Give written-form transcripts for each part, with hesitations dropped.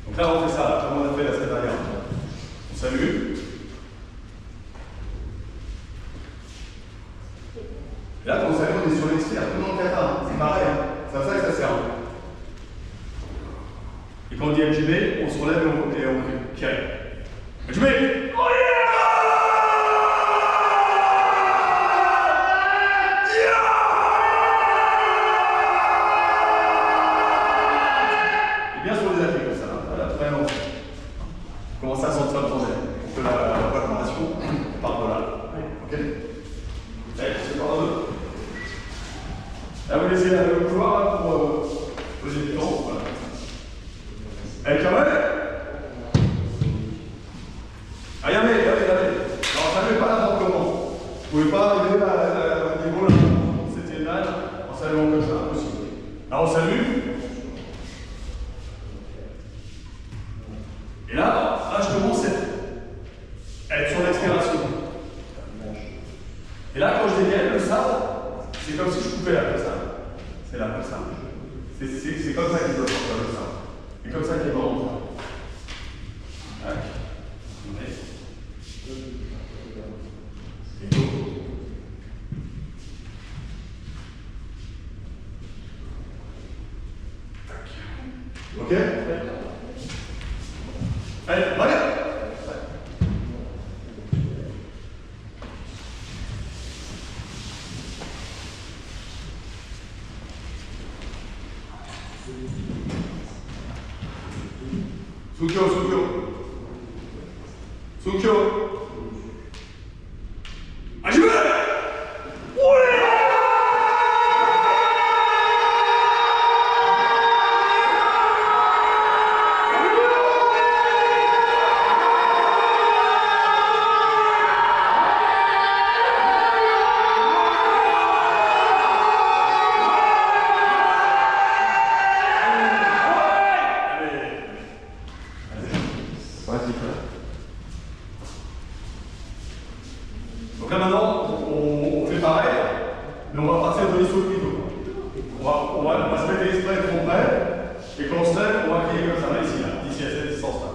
Donc là, on fait ça, comme on a fait la semaine dernière. On salue. Et là, quand on salue, on est sur l'expire, tout le monde kata. C'est pareil, hein. C'est à ça que ça sert. Et quand on dit LGB, on se relève et on crie. Kiri. LGB! Oh yeah! Bien sur les appuis comme ça, voilà, très long. On commence à sentir le tourner. On fait la préparation par de là. Ok? Allez, c'est par deux. Là, vous laissez le couloir pour poser les temps. Voilà. Allez, Kamel! Allez, allez. Alors, ça ne fait pas n'importe comment. Vous ne pouvez pas arriver à niveau là. C'était une nage en saluant comme ça, impossible. Alors, on salue. Et là, je commence à être sur l'expiration. Et là, quand je dégaine le sable, c'est comme si je coupais là, comme ça. C'est là, comme ça. C'est comme ça qu'il doit sortir le sable. C'est comme ça qu'il doit rentrer. Tac. Et go. Tac. Ok? Allez, allez. Sukyo. Ajime! Donc là maintenant, on fait pareil, mais on va partir de l'issue de plutôt. On va se mettre l'extrait trop près, et quand on se lève, on va plier comme ça, là, ici, d'ici à cette distance-là.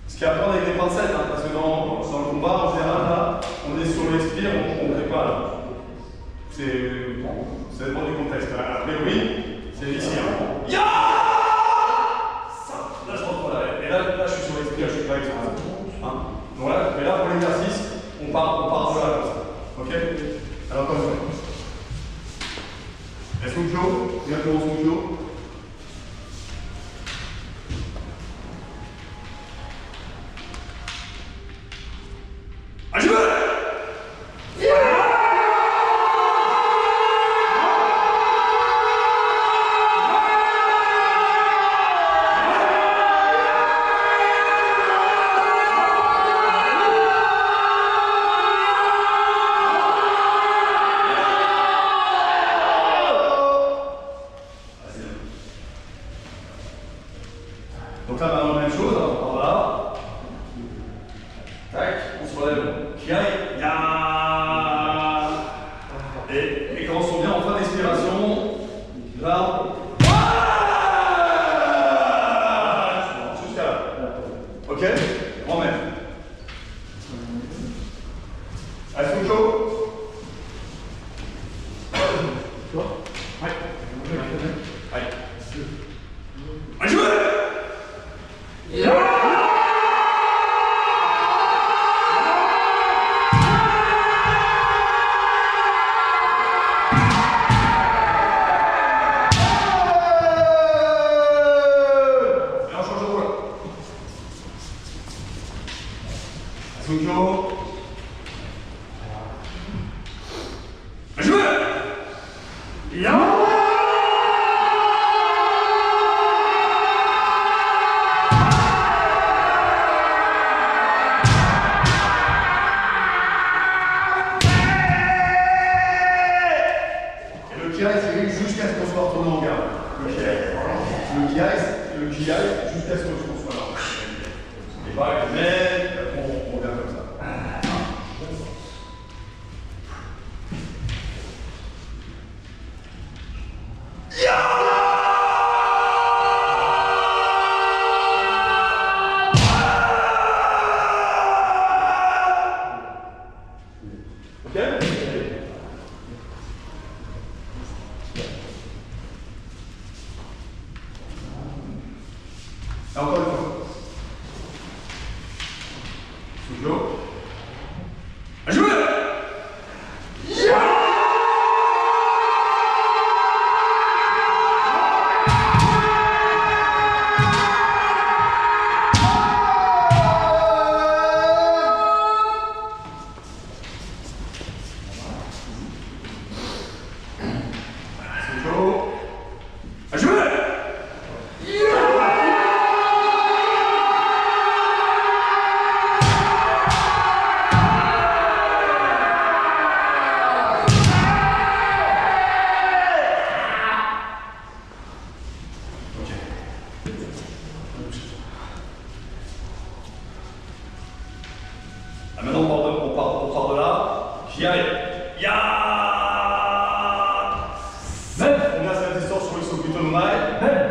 Ce qui est à prendre avec les pincettes, hein, parce que dans le combat, en général, là, on est sur l'expire, on ne fait pas là. Ça dépend du contexte. A priori, c'est ici. Hein. Ya! Ça, là je rentre là. Et là, je suis sur l'expire, je suis pas exprès. Hein? Donc là, mais là pour l'exercice, on part de là comme ça. Ok? Alors comme ça. Est-ce que Joe? Bien commence mon Joe. Ajime! Donc là, maintenant, même chose, en bas. Tac, on se relève. Et quand on se revient en fin d'expiration, là. Jusqu'à là. Ok? On remet. Est-ce que chaud? Ouais. Allez. Allez, jouez! Sukyo. part de là. Qui arrive. Ya. Même. On a cette distance sur l'ISO plutôt normal. Même.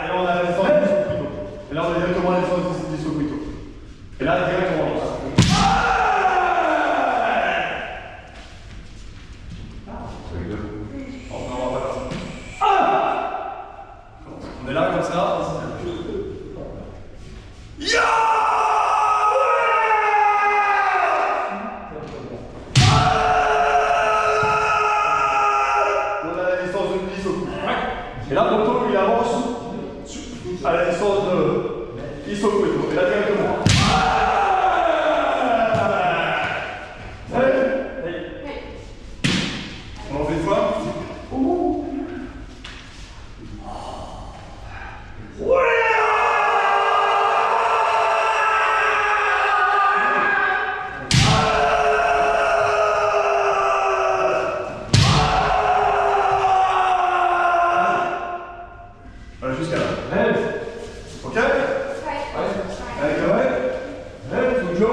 Et là on a la distance d'ISO plutôt. Et là on a directement la distance d'ISO plutôt. Et là directement on lance. On est là comme ça. Ya. On a la distance de l'ISO. Et là, Moto, il avance à la distance de l'ISO. Et là, directement. On en fait une fois. Jusqu'à là. Ok? Ouais. Allez, Kamel. Fujo.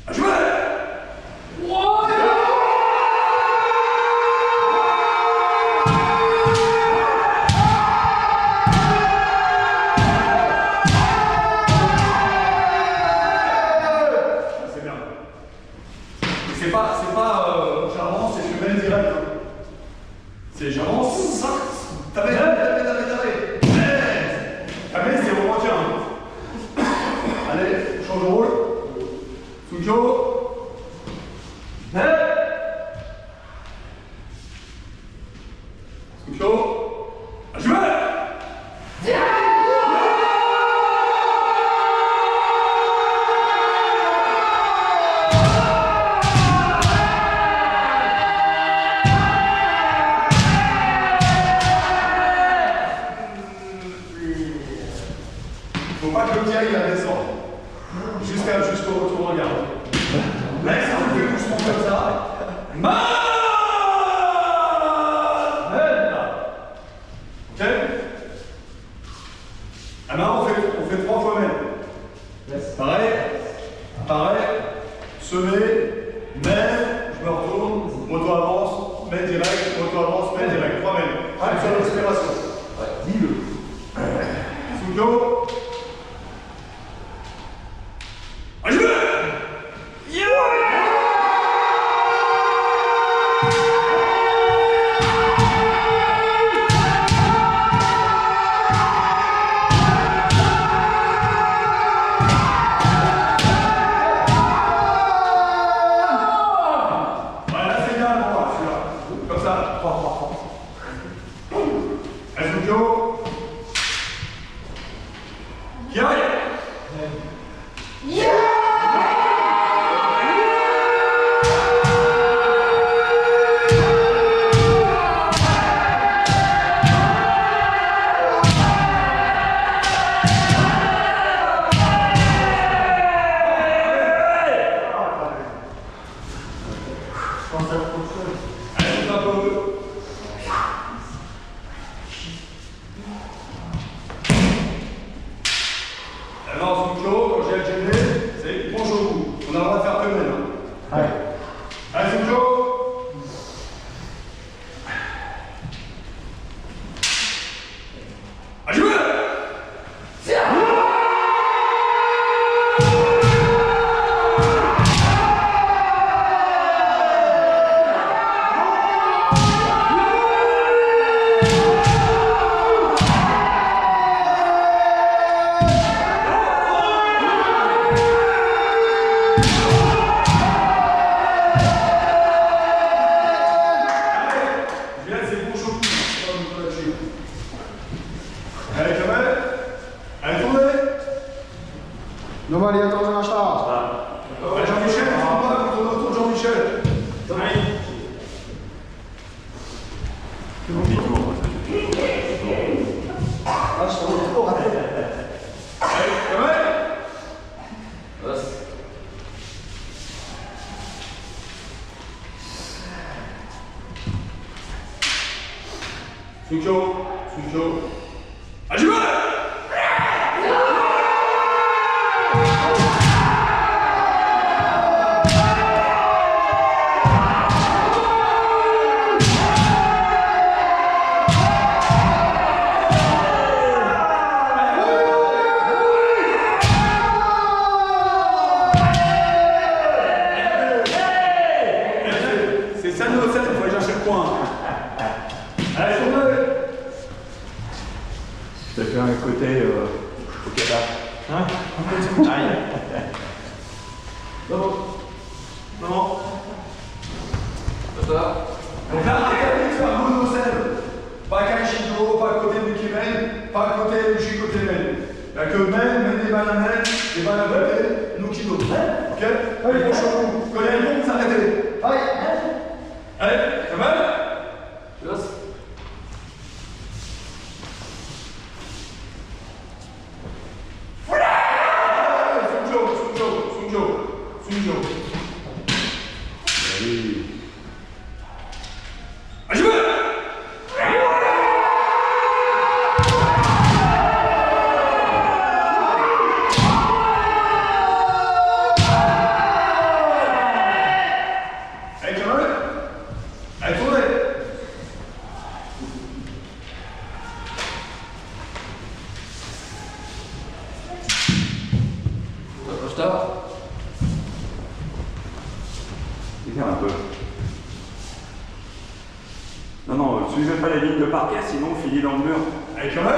À jouer! C'est bien. C'est pas j'avance et je mets direct. C'est j'avance, ça. T'avais. T'avais, c'est au maintien. Allez, change de rôle. Fujo. Fujo. À jouer! Faut pas que le pied il descende. Jusqu'au retour en garde. Là, si on fait doucement comme ça. Ok? Ah non, on fait 3 fois même. Pareil. Semer, mets, je me retourne, moto avance, mets direct, moto avance, mets direct. 3 mètres. Une seule respiration. Dis-le. Fujo. Qui arrive? Alors, Fujo, quand j'ai le gêné, c'est bonjour vous. On a le droit de faire que même. Allez. Allez, Fujo. À jouer. Allez, Kamel. Allez, tournez. Normali, attends, on achète. Allez, Jean-Michel, on va tourner autour de Jean-Michel. Allez. C'est bon, Ah, je suis trop raté. Allez, Kamel. Fujo. À jouer. Ok, là. Hein? Aïe. Non. Non. Donc là, regardez, tu vas monocèle. Pas Kaishido, pas côté du Kimen, pas côté du Shikote Men. Il n'y a que Men des bananes, des bananes, Nukido. Ok? Allez, prochain coup. Connais le nom, vous arrêtez. Allez. Allez, ça va? Yes. Sunjo. Allez. Viens un peu. Non, non, suivez pas la ligne de parquet, sinon on finit dans le mur. Allez, quand même.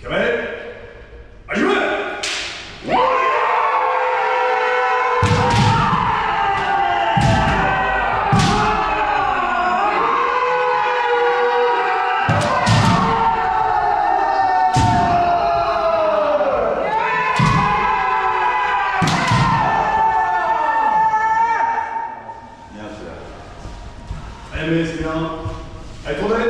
Kamel. À jouer. Bien, c'est là. Allez, mais c'est bien. Allez, tournez.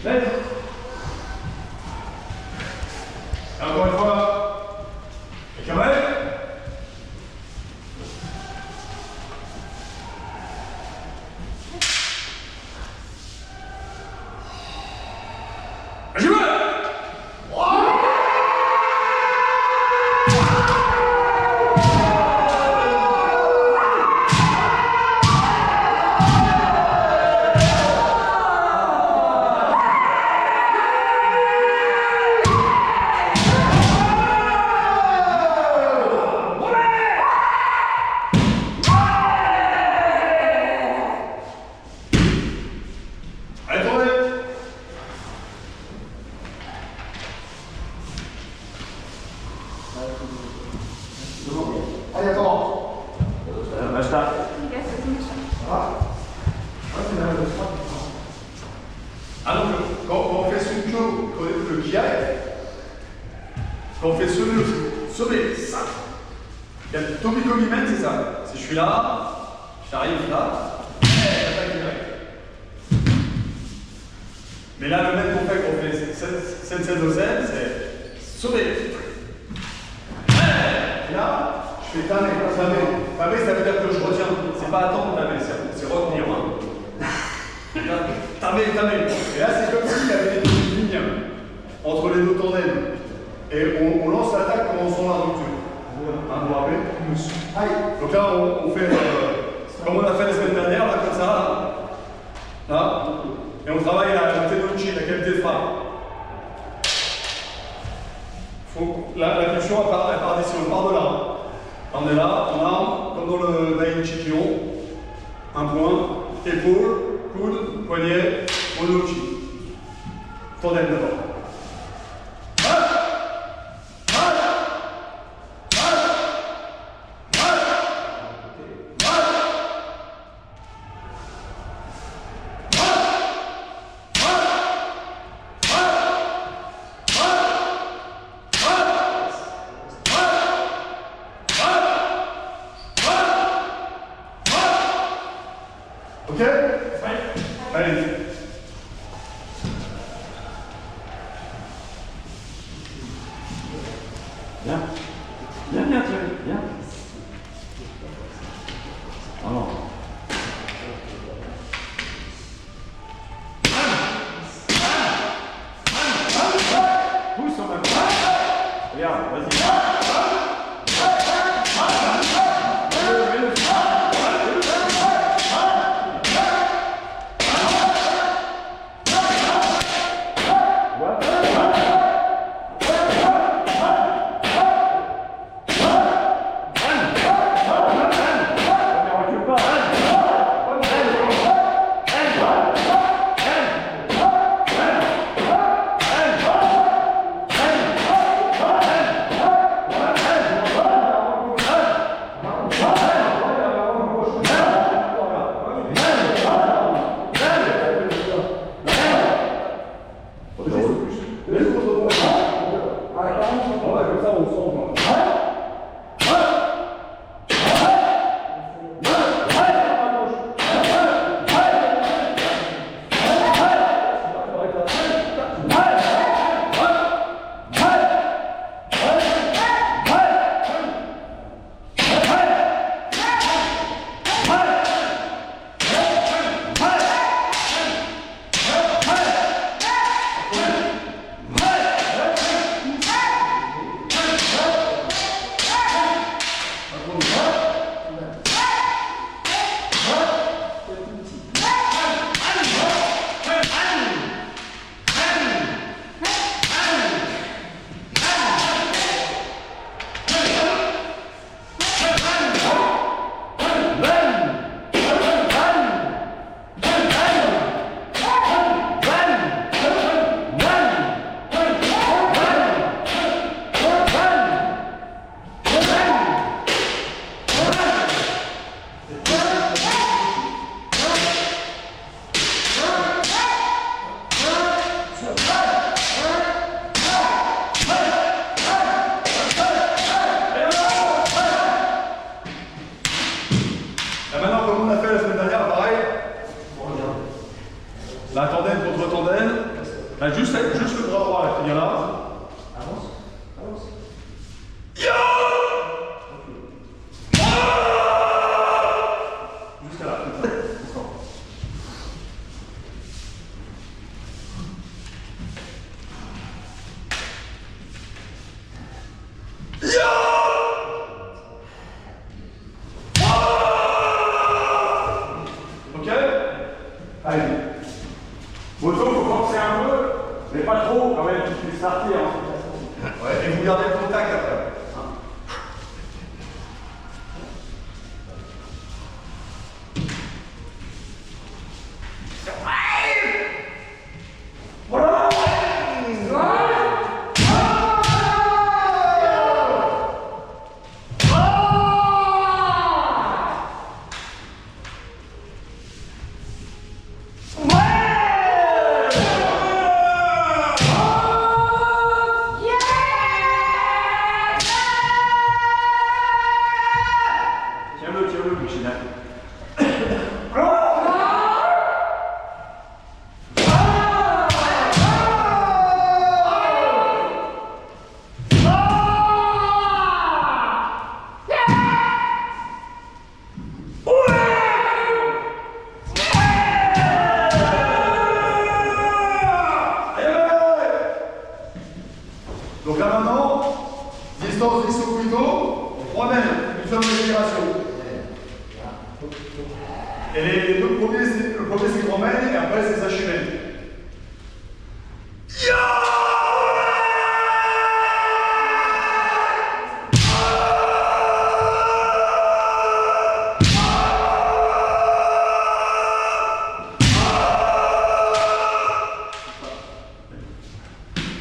Lève. Et encore une fois. Et Kamel. À jouer. Allez, tournez. Allez, attends. Basta. Ah donc, quand on fait Sunjo, le Kiai, quand on fait sauver, ça, il y a Tomiko Gimen, c'est ça. Si je suis là, j'arrive là, j'attaque direct. Mais là, le même qu'on fait quand on fait Sensei no Sen, c'est sauver. Et là, je fais tamer. Tamer, ça veut dire que je retiens. C'est pas attendre tamer, c'est retenir. Tamer. Et là, c'est comme s'il y avait une ligne entre les deux tandems. Et on lance l'attaque comme on sent la rupture. Vous vous rappelez? Allez. Donc là, on fait comme on a fait la semaine dernière, là, comme ça. Là. Et on travaille la technologie, la qualité de frappe. La pulsion, elle part d'ici, on part de là. On est là, on arme, comme dans le Daiichi Kion. Un point, épaule, coude, poignet, monochi. Tandem d'abord. Ok? Allez. Viens. Viens, Thierry. Viens. Oh non. Pousse en même temps. Regarde, vas-y. Donc là maintenant, distance 10 au couteau, on mène une seule respiration. Et les deux premiers, le premier c'est qu'on mène et après c'est sa chimène.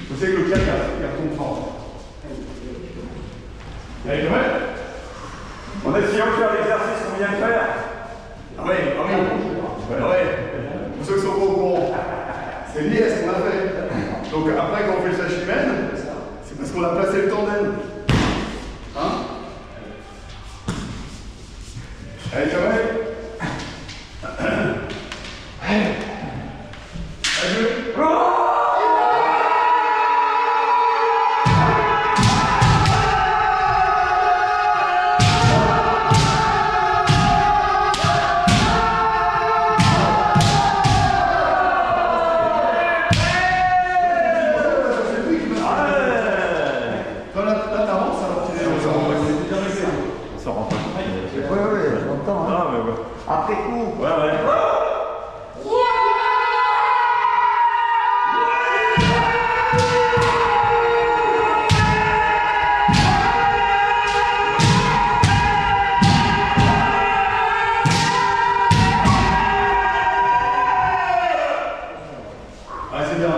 Vous savez que le cas, il y a ton temps. Allez, quand même. En essayant de faire l'exercice qu'on vient de faire. Ah oui, ah oui. Ah ouais. Pour ceux qui sont pas au courant, c'est lié à ce qu'on a fait. Donc après, quand on fait le sashimène, c'est parce qu'on a placé le tandem. Hein? Allez, quand même. Après coup. Ouais, ouais. Ah, c'est bien.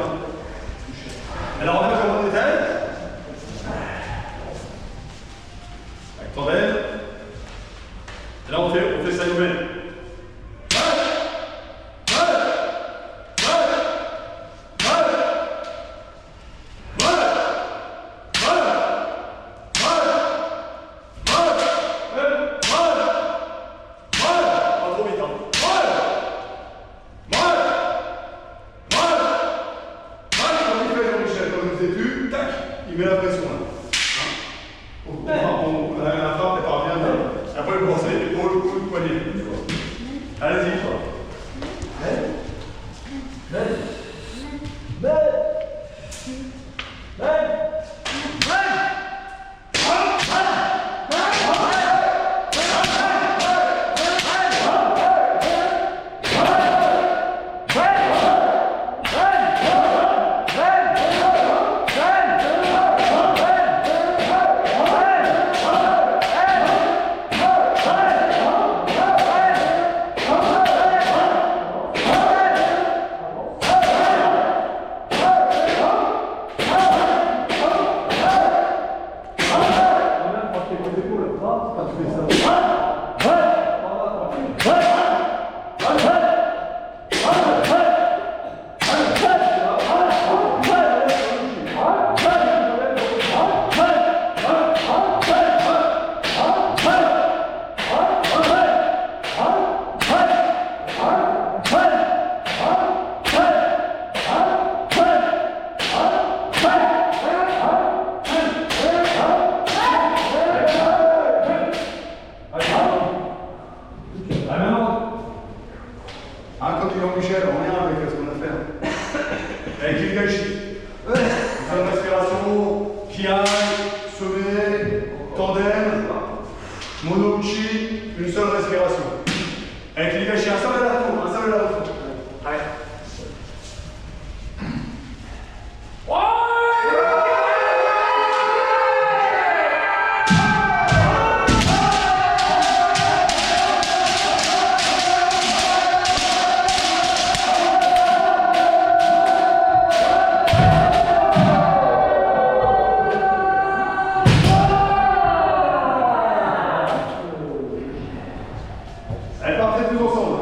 Alors, on va faire un détail. Avec tandem. Et là, on fait ça nous-mêmes. Il met la pression là. On a la frappe, elle part bien. Après, le lancer, épaule, coude, poignet. Allez-y. Michel, en lien avec ce qu'on a fait. Avec une gâchis. Une respiration, kiai, sommet, tandem, monouchi, une seule respiration. Avec les gâchis, un seul à la retour, un seul à la retour. Allez. Allez, partez tous ensemble.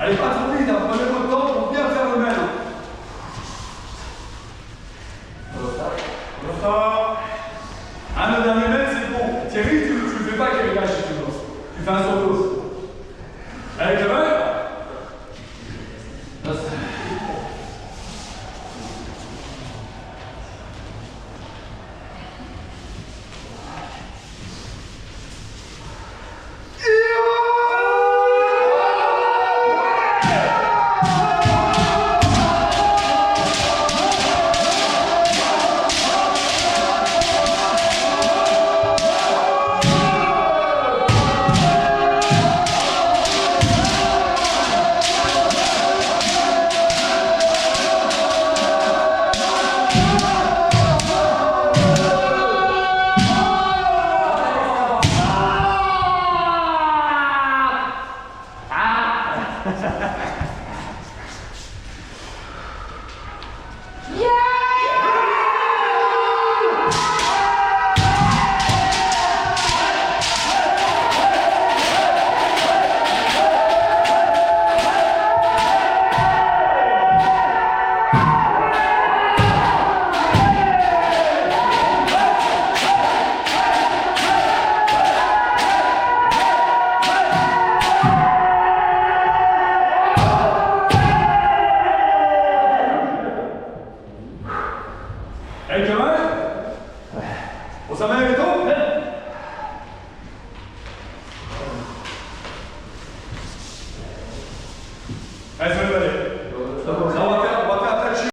Allez, pas trop vite, hein. Prenez votre temps pour bien faire le même. Le dernier mètre, c'est bon. Thierry, tu ne fais pas qu'il lâche, tu fais un solo. Allez, Clément.